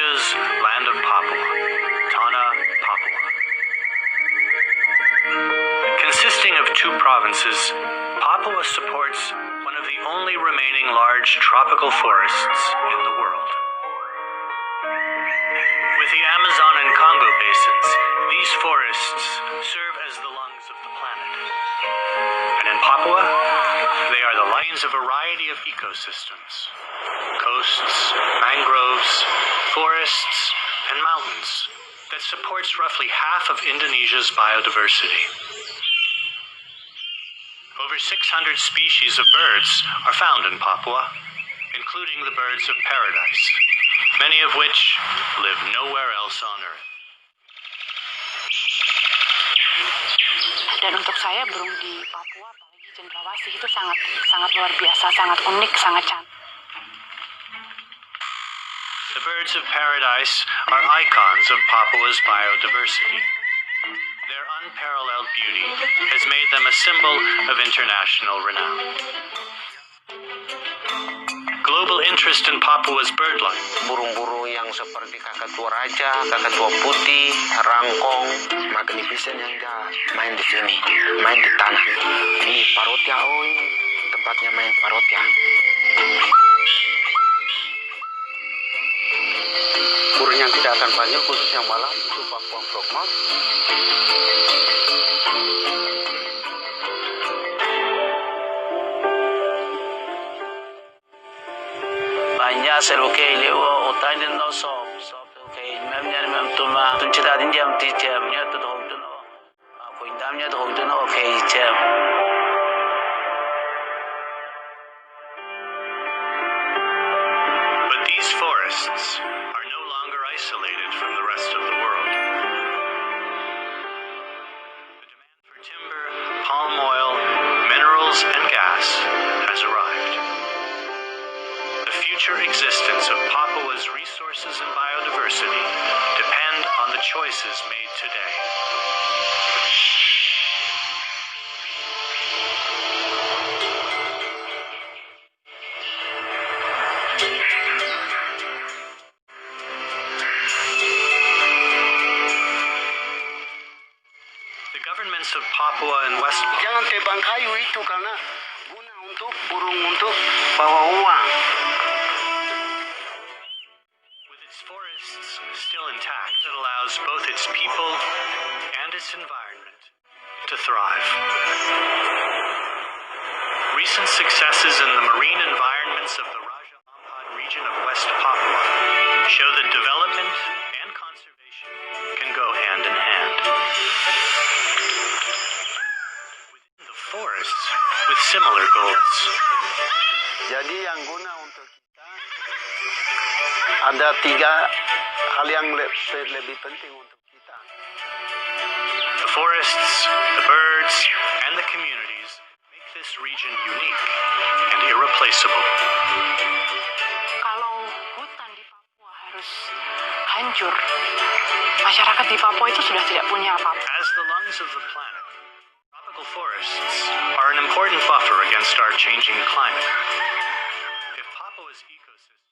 Indonesia's land of Papua, Tanah Papua. Consisting of two provinces, Papua supports one of the only remaining large tropical forests in the world. With the Amazon and Congo basins, these forests serve as the lungs of the planet. And in Papua, they are the lions of a variety of ecosystems: coasts, mangroves, forests, and mountains that supports roughly half of Indonesia's biodiversity. Over 600 species of birds are found in Papua, including the birds of paradise, many of which live nowhere else on Earth. Dan untuk saya burung di Papua, apalagi cendrawasih, itu sangat luar biasa, sangat unik, sangat cantik. The birds of paradise are icons of Papua's biodiversity. Their unparalleled beauty has made them a symbol of international renown. Global interest in Papua's bird life. Burung-burung yang seperti kakatua raja, kakatua putih, rangkong, magnificent yang main di sini, main di tanah. Ini parotia, oh ini tempatnya main parotia. Burung yang tidak akan banyak, khusus yang malam, itu Papua Frogmouth. Banyak selukei lewa otai dan no sop selukei memnya tuma tuncita din jam ti jamnya tu dong tu no aku indamnya dong tu no okay jam. But these forests are no longer isolated from the rest of the world. The demand for timber, palm oil, minerals, and gas has arrived. The future existence of Papua's resources and biodiversity depend on the choices made today. The governments of Papua and West Papua. Jangan tebang kayu itu karena guna untuk burung untuk bawa uang. With its forests still intact, it allows both its people and its environment to thrive. Recent successes in the marine environments of the Raja Ampat region of West Papua show that development and conservation can go hand in hand. Within the forests with similar goals. Jadi yang guna untuk kita ada tiga hal yang lebih penting untuk kita. The forests, the birds, and the communities make this region unique and irreplaceable. Kalau hutan di Papua harus hancur, masyarakat di Papua itu sudah tidak punya apa-apa. As the lungs of the planet, tropical forests are an important buffer against our changing climate. If Papua's ecosystem